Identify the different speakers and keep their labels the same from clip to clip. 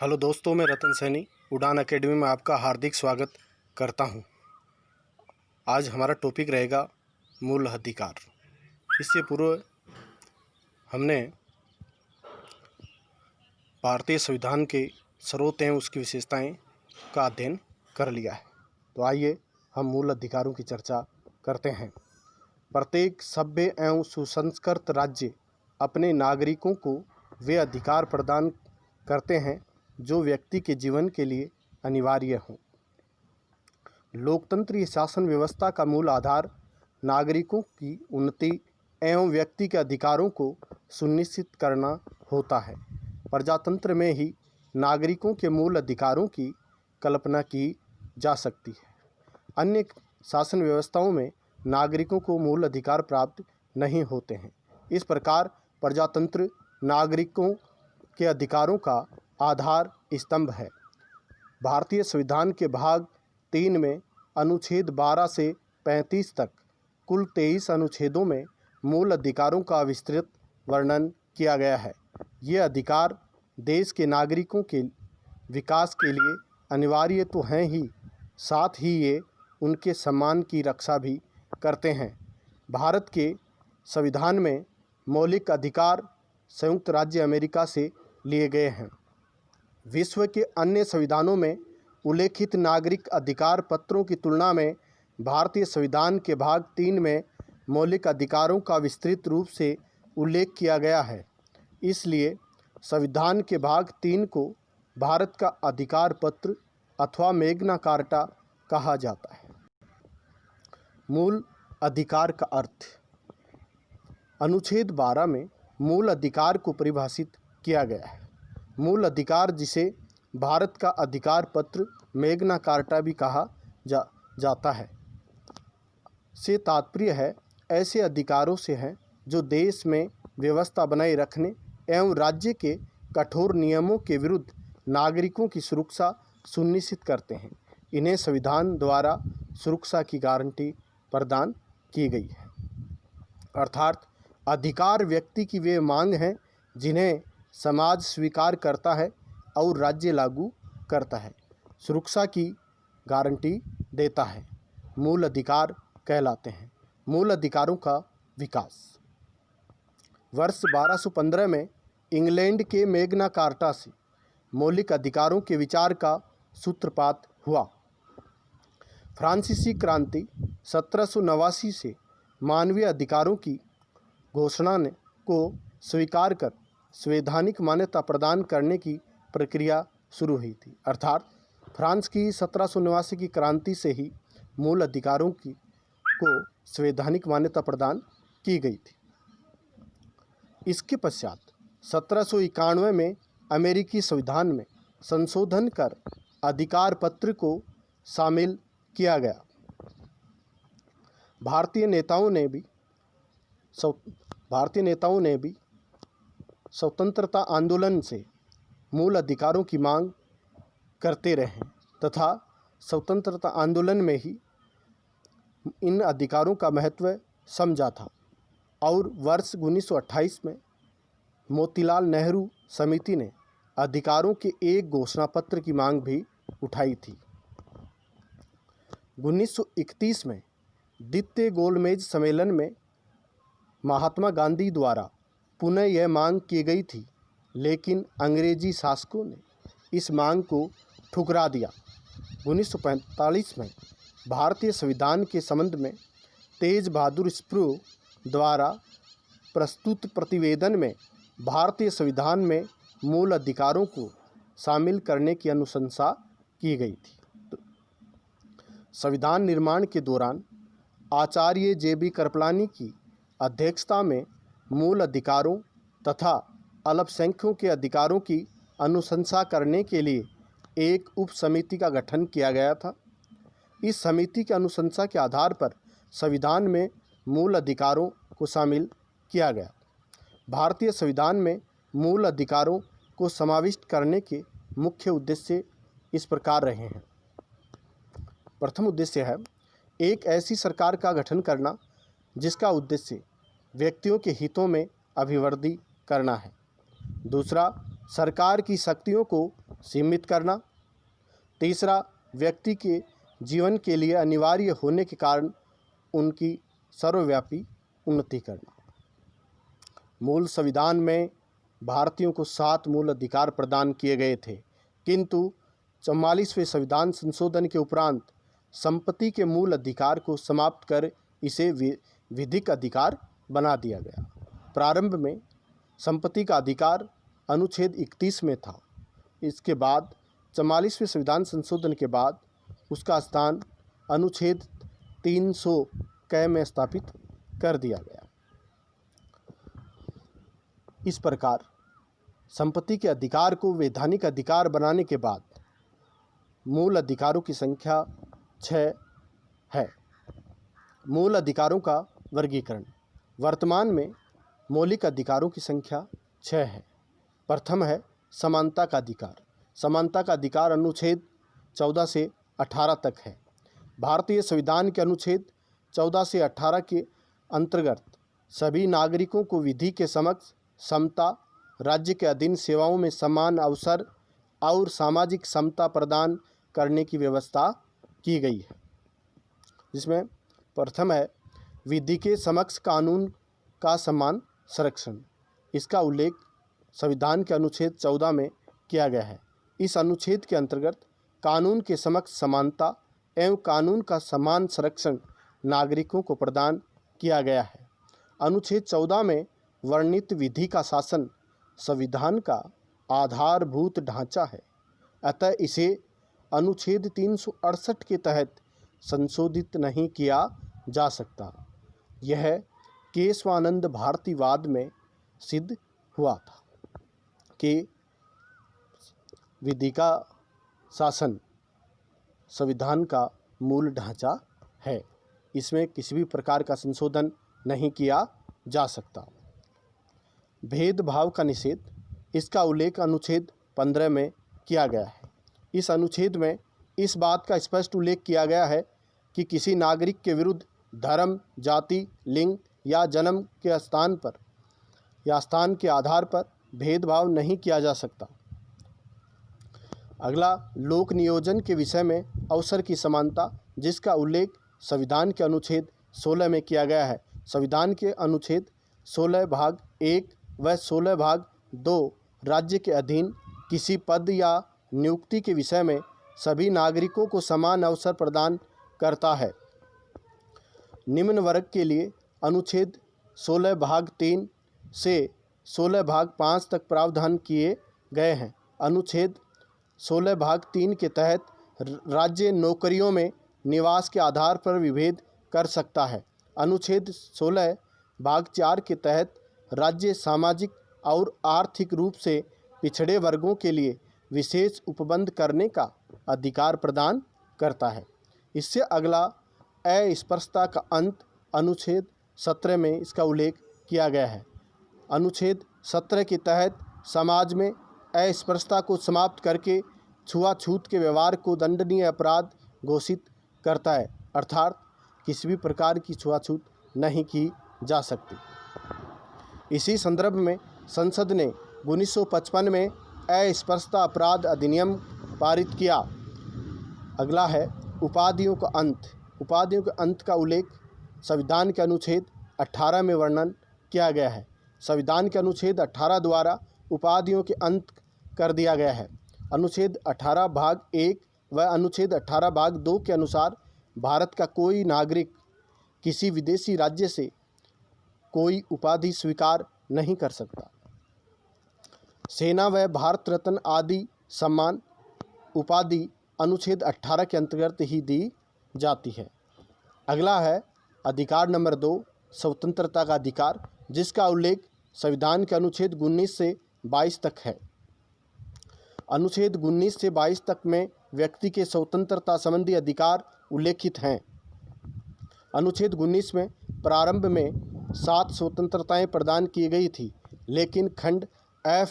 Speaker 1: Hello दोस्तों, मैं रतन सैनी उड़ान एकेडमी में आपका हार्दिक स्वागत करता हूं। आज हमारा टॉपिक रहेगा मूल अधिकार। इससे पूर्व हमने भारतीय संविधान के स्रोत एवं उसकी विशेषताएं का अध्ययन कर लिया है। तो आइए हम मूल अधिकारों की चर्चा करते हैं। प्रत्येक सभ्य एवं सुसंस्कृत राज्य अपने नागरिकों को वे अधिकार प्रदान करते हैं जो व्यक्ति के जीवन के लिए अनिवार्य हों। लोकतंत्रीय शासन व्यवस्था का मूल आधार नागरिकों की उन्नति एवं व्यक्ति के अधिकारों को सुनिश्चित करना होता है। प्रजातंत्र में ही नागरिकों के मूल अधिकारों की कल्पना की जा सकती है। अन्य शासन व्यवस्थाओं में नागरिकों को मूल अधिकार प्राप्त नहीं होते हैं। इस प्रकार प्रजातंत्र नागरिकों के अधिकारों का आधार स्तंभ है। भारतीय संविधान के भाग 3 में अनुच्छेद 12 से 35 तक कुल 23 अनुच्छेदों में मूल अधिकारों का विस्तृत वर्णन किया गया है। ये अधिकार देश के नागरिकों के विकास के लिए अनिवार्य तो हैं ही, साथ ही ये उनके सम्मान की रक्षा भी करते हैं। भारत के संविधान में मौलिक अधिकार संयुक्त राज्य अमेरिका से लिए गए हैं। विश्व के अन्य संविधानों में उल्लेखित नागरिक अधिकार पत्रों की तुलना में भारतीय संविधान के भाग 3 में मौलिक अधिकारों का विस्तृत रूप से उल्लेख किया गया है। इसलिए संविधान के भाग 3 को भारत का अधिकार पत्र अथवा मैग्ना कार्टा कहा जाता है। मूल अधिकार का अर्थ। अनुच्छेद 12 में मूल अधिकार को परिभाषित किया गया है। मूल अधिकार, जिसे भारत का अधिकार पत्र मैग्ना कार्टा भी कहा जाता है, से तात्पर्य है ऐसे अधिकारों से है जो देश में व्यवस्था बनाए रखने एवं राज्य के कठोर नियमों के विरुद्ध नागरिकों की सुरक्षा सुनिश्चित करते हैं। इन्हें संविधान द्वारा सुरक्षा की गारंटी प्रदान की गई है। अर्थात अधिकार व्यक्ति की वे मांग हैं जिन्हें समाज स्वीकार करता है और राज्य लागू करता है, सुरक्षा की गारंटी देता है, मूल अधिकार कहलाते हैं। मूल अधिकारों का विकास। वर्ष 1215 में इंग्लैंड के मैग्ना कार्टा से मौलिक अधिकारों के विचार का सूत्रपात हुआ। फ्रांसीसी क्रांति 1789 से मानवीय अधिकारों की घोषणा को स्वीकार कर संवैधानिक मान्यता प्रदान करने की प्रक्रिया शुरू हुई थी। अर्थात फ्रांस की 1789 की क्रांति से ही मूल अधिकारों को संवैधानिक मान्यता प्रदान की गई थी। इसके पश्चात 1791 में अमेरिकी संविधान में संशोधन कर अधिकार पत्र को शामिल किया गया। भारतीय नेताओं ने भी स्वतंत्रता आंदोलन से मूल अधिकारों की मांग करते रहे तथा स्वतंत्रता आंदोलन में ही इन अधिकारों का महत्व समझा था और वर्ष 1928 में मोतीलाल नेहरू समिति ने अधिकारों के एक घोषणा पत्र की मांग भी उठाई थी। 1931 में द्वितीय गोलमेज सम्मेलन में महात्मा गांधी द्वारा पुनः यह मांग की गई थी, लेकिन अंग्रेजी शासकों ने इस मांग को ठुकरा दिया। 1945 में भारतीय संविधान के संबंध में तेज बहादुर स्प्रू द्वारा प्रस्तुत प्रतिवेदन में भारतीय संविधान में मूल अधिकारों को शामिल करने की अनुशंसा की गई थी। संविधान निर्माण के दौरान आचार्य JB कृपलानी की अध्यक्षता में मूल अधिकारों तथा अल्पसंख्यकों के अधिकारों की अनुशंसा करने के लिए एक उप समिति का गठन किया गया था। इस समिति की अनुशंसा के आधार पर संविधान में मूल अधिकारों को शामिल किया गया। भारतीय संविधान में मूल अधिकारों को समाविष्ट करने के मुख्य उद्देश्य इस प्रकार रहे हैं। प्रथम उद्देश्य है एक ऐसी सरकार का गठन करना जिसका उद्देश्य व्यक्तियों के हितों में अभिवृद्धि करना है। दूसरा, सरकार की शक्तियों को सीमित करना। तीसरा, व्यक्ति के जीवन के लिए अनिवार्य होने के कारण उनकी सर्वव्यापी उन्नति करना। मूल संविधान में भारतीयों को 7 मूल अधिकार प्रदान किए गए थे, किंतु 44वें संविधान संशोधन के उपरांत संपत्ति के मूल अधिकार को समाप्त कर इसे विधिक अधिकार बना दिया गया। प्रारंभ में संपत्ति का अधिकार अनुच्छेद 31 में था। इसके बाद 44वें संविधान संशोधन के बाद उसका स्थान अनुच्छेद 300 क में स्थापित कर दिया गया। इस प्रकार संपत्ति के अधिकार को वैधानिक अधिकार बनाने के बाद मूल अधिकारों की संख्या 6 है। मूल अधिकारों का वर्गीकरण। वर्तमान में मौलिक अधिकारों की संख्या 6 है। प्रथम है समानता का अधिकार। समानता का अधिकार अनुच्छेद 14 से 18 तक है। भारतीय संविधान के अनुच्छेद 14 से 18 के अंतर्गत सभी नागरिकों को विधि के समक्ष समता, राज्य के अधीन सेवाओं में समान अवसर और सामाजिक समता प्रदान करने की व्यवस्था की गई है, जिसमें प्रथम है विधि के समक्ष कानून का समान संरक्षण। इसका उल्लेख संविधान के अनुच्छेद 14 में किया गया है। इस अनुच्छेद के अंतर्गत कानून के समक्ष समानता एवं कानून का समान संरक्षण नागरिकों को प्रदान किया गया है। अनुच्छेद 14 में वर्णित विधि का शासन संविधान का आधारभूत ढांचा है, अतः इसे अनुच्छेद 368 के तहत संशोधित नहीं किया जा सकता। यह केशवानंद भारतीवाद में सिद्ध हुआ था कि विधि का शासन संविधान का मूल ढांचा है, इसमें किसी भी प्रकार का संशोधन नहीं किया जा सकता। भेदभाव का निषेध। इसका उल्लेख अनुच्छेद 15 में किया गया है। इस अनुच्छेद में इस बात का स्पष्ट उल्लेख किया गया है कि किसी नागरिक के विरुद्ध धर्म, जाति, लिंग या जन्म के स्थान पर या स्थान के आधार पर भेदभाव नहीं किया जा सकता। अगला, लोक नियोजन के विषय में अवसर की समानता, जिसका उल्लेख संविधान के अनुच्छेद 16 में किया गया है। संविधान के अनुच्छेद 16 भाग 1 व 16 भाग 2 राज्य के अधीन किसी पद या नियुक्ति के विषय में सभी नागरिकों को समान अवसर प्रदान करता है। निम्न वर्ग के लिए अनुच्छेद 16 भाग 3 से 16 भाग 5 तक प्रावधान किए गए हैं। अनुच्छेद 16 भाग 3 के तहत राज्य नौकरियों में निवास के आधार पर विभेद कर सकता है। अनुच्छेद 16 भाग 4 के तहत राज्य सामाजिक और आर्थिक रूप से पिछड़े वर्गों के लिए विशेष उपबंध करने का अधिकार प्रदान करता है। इससे अगला अस्पृश्यता का अंत अनुच्छेद 17 में इसका उल्लेख किया गया है। अनुच्छेद 17 के तहत समाज में अस्पृश्यता को समाप्त करके छुआछूत के व्यवहार को दंडनीय अपराध घोषित करता है, अर्थात किसी भी प्रकार की छुआछूत नहीं की जा सकती। इसी संदर्भ में संसद ने 1955 में अस्पृश्यता अपराध अधिनियम पारित किया। अगला है उपाधियों का अंत। उपाधियों के अंत का उल्लेख संविधान के अनुच्छेद 18 में वर्णन किया गया है। संविधान के अनुच्छेद 18 द्वारा उपाधियों के अंत कर दिया गया है। अनुच्छेद 18 भाग 1 व अनुच्छेद 18 भाग 2 के अनुसार भारत का कोई नागरिक किसी विदेशी राज्य से कोई उपाधि स्वीकार नहीं कर सकता। सेना व भारत रत्न आदि सम्मान उपाधि अनुच्छेद 18 के अंतर्गत ही दी जाती है। अगला है अधिकार नंबर 2, स्वतंत्रता का अधिकार, जिसका उल्लेख संविधान के अनुच्छेद 19 से 22 तक है। अनुच्छेद 19 से 22 तक में व्यक्ति के स्वतंत्रता संबंधी अधिकार उल्लेखित हैं। अनुच्छेद 19 में प्रारंभ में 7 स्वतंत्रताएं प्रदान की गई थी, लेकिन खंड F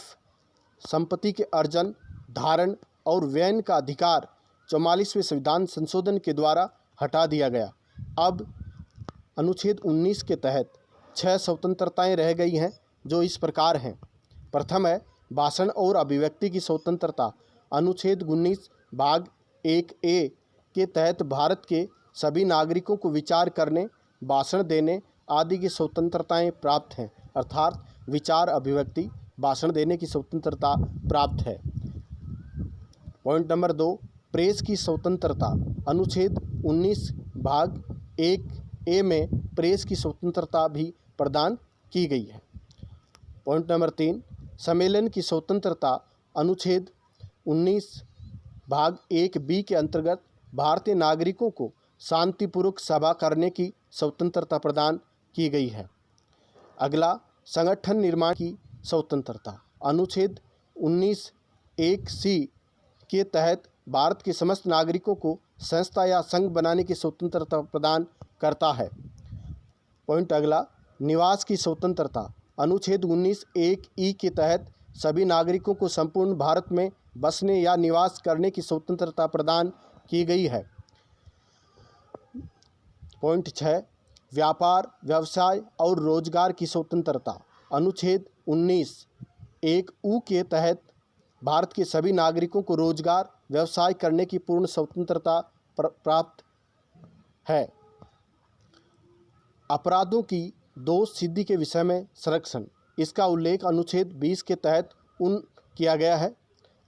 Speaker 1: संपत्ति के अर्जन, धारण और व्ययन का अधिकार 44वें संविधान संशोधन के द्वारा हटा दिया गया। अब अनुच्छेद 19 के तहत 6 स्वतंत्रताएं रह गई हैं, जो इस प्रकार हैं। प्रथम है भाषण और अभिव्यक्ति की स्वतंत्रता। अनुच्छेद 19 भाग 1A के तहत भारत के सभी नागरिकों को विचार करने, भाषण देने आदि की स्वतंत्रताएं प्राप्त हैं, अर्थात विचार, अभिव्यक्ति, भाषण देने की स्वतंत्रता प्राप्त है। पॉइंट नंबर 2, प्रेस की स्वतंत्रता। अनुच्छेद 19 भाग 1A में प्रेस की स्वतंत्रता भी प्रदान की गई है। पॉइंट नंबर 3, सम्मेलन की स्वतंत्रता। अनुच्छेद 19 भाग 1B के अंतर्गत भारतीय नागरिकों को शांतिपूर्वक सभा करने की स्वतंत्रता प्रदान की गई है। अगला, संगठन निर्माण की स्वतंत्रता। अनुच्छेद 19(1)(c) के तहत भारत के समस्त नागरिकों को संस्था या संघ बनाने की स्वतंत्रता प्रदान करता है। पॉइंट अगला, निवास की स्वतंत्रता। अनुच्छेद 19(1)(e) के तहत सभी नागरिकों को संपूर्ण भारत में बसने या निवास करने की स्वतंत्रता प्रदान की गई है। पॉइंट 6, व्यापार, व्यवसाय और रोजगार की स्वतंत्रता। अनुच्छेद 19(1)(u) के तहत भारत के सभी नागरिकों को रोजगार, व्यवसाय करने की पूर्ण स्वतंत्रता प्राप्त है। अपराधों की दोष सिद्धि के विषय में संरक्षण। इसका उल्लेख अनुच्छेद 20 के तहत किया गया है,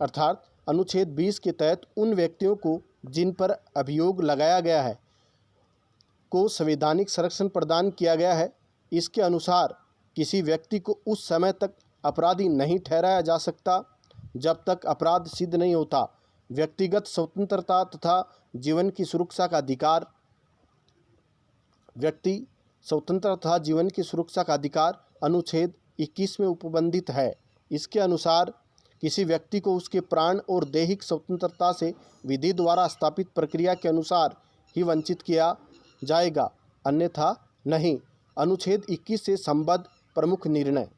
Speaker 1: अर्थात अनुच्छेद 20 के तहत उन व्यक्तियों को जिन पर अभियोग लगाया गया है को संवैधानिक संरक्षण प्रदान किया गया है। इसके अनुसार किसी व्यक्ति को उस समय तक अपराधी नहीं ठहराया जा सकता जब तक अपराध सिद्ध नहीं होता। व्यक्तिगत स्वतंत्रता तथा जीवन की सुरक्षा का अधिकार। व्यक्ति स्वतंत्रता तथा जीवन की सुरक्षा का अधिकार अनुच्छेद 21 में उपबंधित है। इसके अनुसार किसी व्यक्ति को उसके प्राण और दैहिक स्वतंत्रता से विधि द्वारा स्थापित प्रक्रिया के अनुसार ही वंचित किया जाएगा, अन्यथा नहीं। अनुच्छेद 21 से संबद्ध प्रमुख निर्णय।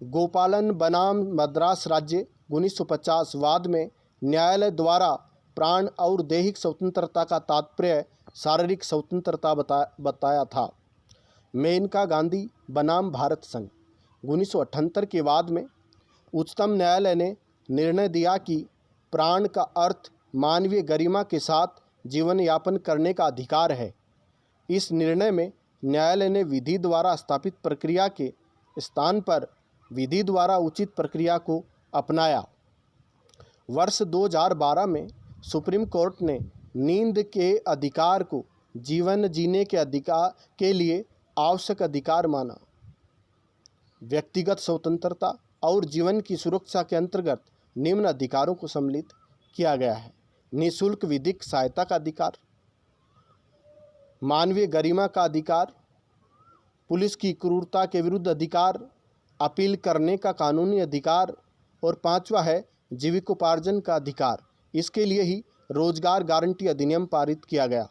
Speaker 1: गोपालन बनाम मद्रास राज्य 1950 वाद में न्यायालय द्वारा प्राण और दैहिक स्वतंत्रता का तात्पर्य शारीरिक स्वतंत्रता बताया था। मेनका गांधी बनाम भारत संघ 1978 के वाद में उच्चतम न्यायालय ने निर्णय दिया कि प्राण का अर्थ मानवीय गरिमा के साथ जीवन यापन करने का अधिकार है। इस निर्णय में न्यायालय ने विधि द्वारा स्थापित प्रक्रिया के स्थान पर विधि द्वारा उचित प्रक्रिया को अपनाया। वर्ष 2012 में सुप्रीम कोर्ट ने नींद के अधिकार को जीवन जीने के अधिकार के लिए आवश्यक अधिकार माना। व्यक्तिगत स्वतंत्रता और जीवन की सुरक्षा के अंतर्गत निम्न अधिकारों को सम्मिलित किया गया है। निःशुल्क विधिक सहायता का अधिकार, मानवीय गरिमा का अधिकार, पुलिस की क्रूरता के विरुद्ध अधिकार, अपील करने का कानूनी अधिकार और 5वां है जीविकोपार्जन का अधिकार। इसके लिए ही रोजगार गारंटी अधिनियम पारित किया गया,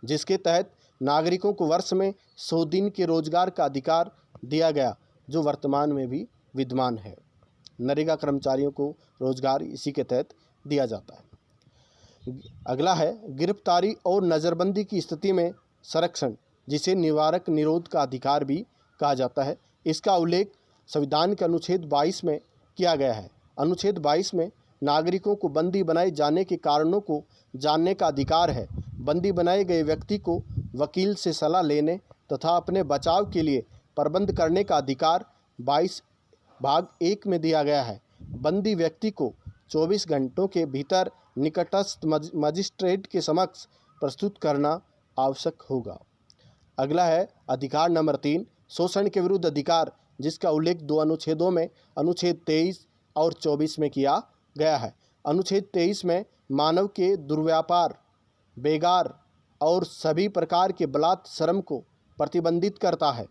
Speaker 1: जिसके तहत नागरिकों को वर्ष में 100 दिन के रोजगार का अधिकार दिया गया, जो वर्तमान में भी विद्यमान है। नरेगा कर्मचारियों को रोजगार इसी के तहत दिया जाता है। अगला है गिरफ्तारी और नज़रबंदी की स्थिति में संरक्षण, जिसे निवारक निरोध का अधिकार भी कहा जाता है। इसका उल्लेख संविधान के अनुच्छेद 22 में किया गया है। अनुच्छेद 22 में नागरिकों को बंदी बनाए जाने के कारणों को जानने का अधिकार है। बंदी बनाए गए व्यक्ति को वकील से सलाह लेने तथा अपने बचाव के लिए प्रबंध करने का अधिकार 22 भाग 1 में दिया गया है। बंदी व्यक्ति को 24 घंटों के भीतर निकटस्थ मजिस्ट्रेट के समक्ष प्रस्तुत करना आवश्यक होगा। अगला है अधिकार नंबर 3, शोषण के विरुद्ध अधिकार, जिसका उल्लेख 2 अनुच्छेदों में अनुच्छेद 23 और 24 में किया गया है। अनुच्छेद 23 में मानव के दुर्व्यापार, बेगार और सभी प्रकार के बलात् श्रम को प्रतिबंधित करता है।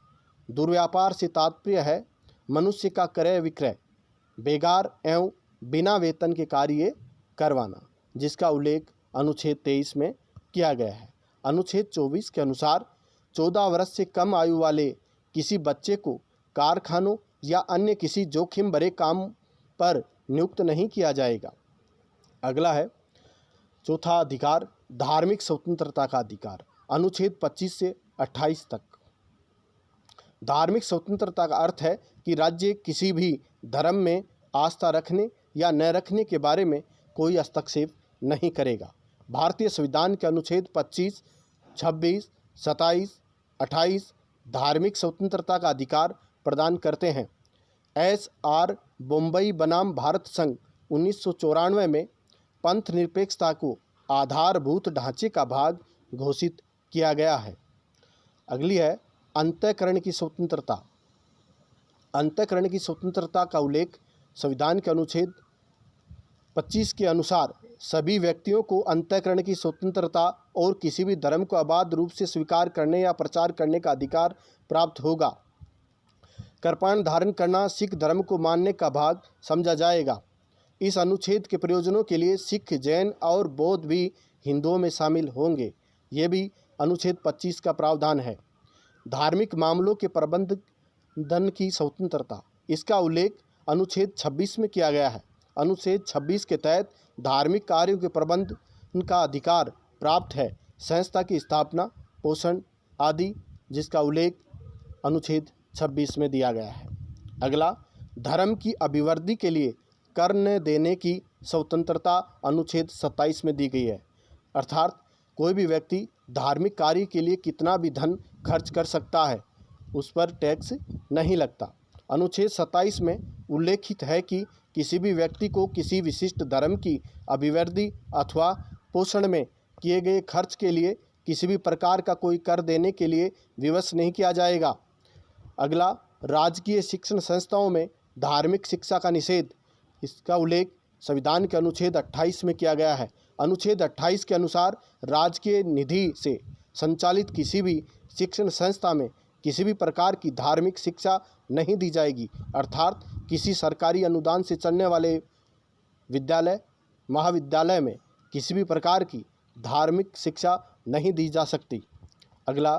Speaker 1: दुर्व्यापार से तात्पर्य है मनुष्य का क्रय विक्रय, बेगार एवं बिना वेतन के कार्य करवाना, जिसका उल्लेख अनुच्छेद 23 में किया गया है। अनुच्छेद 24 के अनुसार 14 वर्ष से कम आयु वाले किसी बच्चे को कारखानों या अन्य किसी जोखिम भरे काम पर नियुक्त नहीं किया जाएगा। अगला है चौथा अधिकार, धार्मिक स्वतंत्रता का अधिकार, अनुच्छेद 25 से 28 तक। धार्मिक स्वतंत्रता का अर्थ है कि राज्य किसी भी धर्म में आस्था रखने या न रखने के बारे में कोई हस्तक्षेप नहीं करेगा। भारतीय संविधान के अनुच्छेद 25, 26, 27, 28 धार्मिक स्वतंत्रता का अधिकार प्रदान करते हैं। एस.आर. बम्बई बनाम भारत संघ 1994 में पंथ निरपेक्षता को आधारभूत ढांचे का भाग घोषित किया गया है। अगली है अंतःकरण की स्वतंत्रता। अंतःकरण की स्वतंत्रता का उल्लेख संविधान के अनुच्छेद 25 के अनुसार सभी व्यक्तियों को अंतःकरण की स्वतंत्रता और किसी भी धर्म को अबाध रूप से स्वीकार करने या प्रचार करने का अधिकार प्राप्त होगा। कृपाण धारण करना सिख धर्म को मानने का भाग समझा जाएगा। इस अनुच्छेद के प्रयोजनों के लिए सिख, जैन और बौद्ध भी हिंदुओं में शामिल होंगे। ये भी अनुच्छेद 25 का प्रावधान है। धार्मिक मामलों के प्रबंधन की स्वतंत्रता, इसका उल्लेख अनुच्छेद 26 में किया गया है। अनुच्छेद 26 के तहत धार्मिक कार्यों के प्रबंधन का अधिकार प्राप्त है। संस्था की स्थापना, पोषण आदि, जिसका उल्लेख अनुच्छेद 26 में दिया गया है। अगला, धर्म की अभिवृद्धि के लिए कर न देने की स्वतंत्रता अनुच्छेद 27 में दी गई है। अर्थात कोई भी व्यक्ति धार्मिक कार्य के लिए कितना भी धन खर्च कर सकता है, उस पर टैक्स नहीं लगता। अनुच्छेद 27 में उल्लेखित है कि किसी भी व्यक्ति को किसी विशिष्ट धर्म की अभिवृद्धि अथवा पोषण में किए गए खर्च के लिए किसी भी प्रकार का कोई कर देने के लिए विवश नहीं किया जाएगा। अगला, राजकीय शिक्षण संस्थाओं में धार्मिक शिक्षा का निषेध, इसका उल्लेख संविधान के अनुच्छेद 28 में किया गया है। अनुच्छेद 28 के अनुसार राजकीय निधि से संचालित किसी भी शिक्षण संस्था में किसी भी प्रकार की धार्मिक शिक्षा नहीं दी जाएगी। अर्थात किसी सरकारी अनुदान से चलने वाले विद्यालय, महाविद्यालय में किसी भी प्रकार की धार्मिक शिक्षा नहीं दी जा सकती। अगला,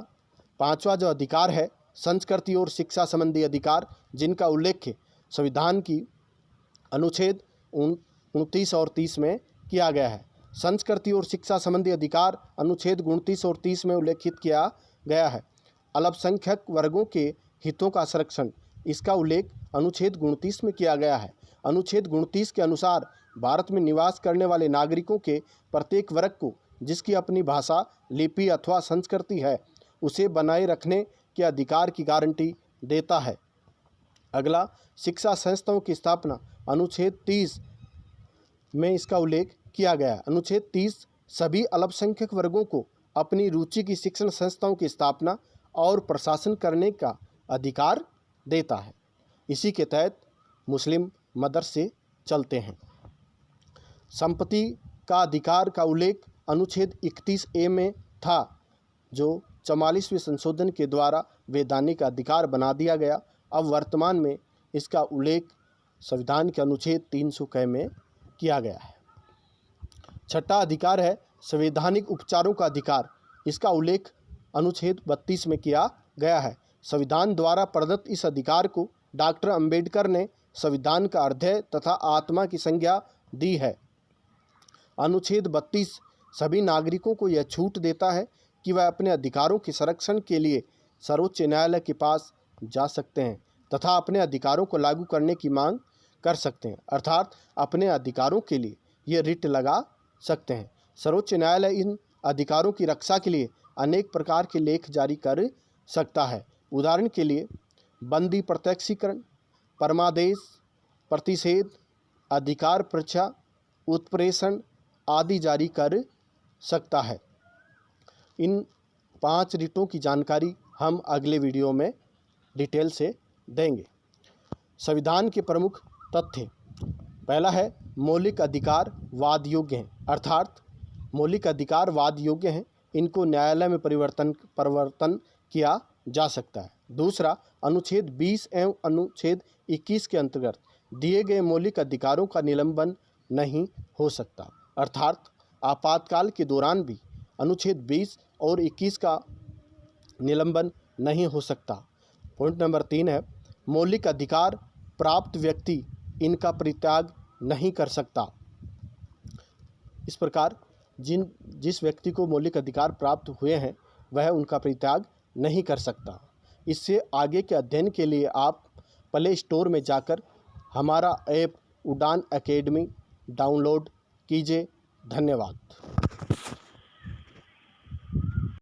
Speaker 1: पांचवा जो अधिकार है, संस्कृति और शिक्षा संबंधी अधिकार, जिनका उल्लेख संविधान की अनुच्छेद 29 और 30 में किया गया है। संस्कृति और शिक्षा संबंधी अधिकार अनुच्छेद 29 और 30 में उल्लेखित किया गया है। अल्पसंख्यक वर्गों के हितों का संरक्षण, इसका उल्लेख अनुच्छेद 29 में किया गया है। अनुच्छेद 29 के अनुसार भारत में निवास करने वाले नागरिकों के प्रत्येक वर्ग को जिसकी अपनी भाषा, लिपि अथवा संस्कृति है, उसे बनाए रखने के अधिकार की गारंटी देता है। अगला, शिक्षा संस्थाओं की स्थापना, अनुच्छेद 30 में इसका उल्लेख किया गया है। अनुच्छेद 30 सभी अल्पसंख्यक वर्गों को अपनी रुचि की शिक्षण संस्थाओं की स्थापना और प्रशासन करने का अधिकार देता है। इसी के तहत मुस्लिम मदरसे चलते हैं। संपत्ति का अधिकार का उल्लेख अनुच्छेद 31A में था, जो 44वें संशोधन के द्वारा वैधानिक अधिकार बना दिया गया। अब वर्तमान में इसका उल्लेख संविधान के अनुच्छेद 300 में किया गया है। छठा अधिकार है संवैधानिक उपचारों का अधिकार, इसका उल्लेख अनुच्छेद 32 में किया गया है। संविधान द्वारा प्रदत्त इस अधिकार को डॉक्टर अंबेडकर ने संविधान का हृदय तथा आत्मा की संज्ञा दी है। अनुच्छेद 32 सभी नागरिकों को यह छूट देता है कि वह अपने अधिकारों के संरक्षण के लिए सर्वोच्च न्यायालय के पास जा सकते हैं तथा अपने अधिकारों को लागू करने की मांग कर सकते हैं। अर्थात अपने अधिकारों के लिए ये रिट लगा सकते हैं। सर्वोच्च न्यायालय इन अधिकारों की रक्षा के लिए अनेक प्रकार के लेख जारी कर सकता है। उदाहरण के लिए बंदी प्रत्यक्षीकरण, परमादेश, प्रतिषेध, अधिकार परीक्षा, उत्प्रेषण आदि जारी कर सकता है। इन 5 रिटों की जानकारी हम अगले वीडियो में डिटेल से देंगे। संविधान के प्रमुख तथ्य, पहला है मौलिक अधिकार वाद योग्य हैं, अर्थात मौलिक अधिकार वाद योग्य हैं, इनको न्यायालय में परिवर्तन किया जा सकता है। दूसरा, अनुच्छेद 20 एवं अनुच्छेद 21 के अंतर्गत दिए गए मौलिक अधिकारों का निलंबन नहीं हो सकता, अर्थात आपातकाल के दौरान भी अनुच्छेद 20 और 21 का निलंबन नहीं हो सकता। पॉइंट नंबर 3 है मौलिक अधिकार प्राप्त व्यक्ति इनका परित्याग नहीं कर सकता। इस प्रकार जिस व्यक्ति को मौलिक अधिकार प्राप्त हुए हैं वह उनका परित्याग नहीं कर सकता। इससे आगे के अध्ययन के लिए आप प्ले स्टोर में जाकर हमारा ऐप उड़ान एकेडमी डाउनलोड कीजिए। धन्यवाद।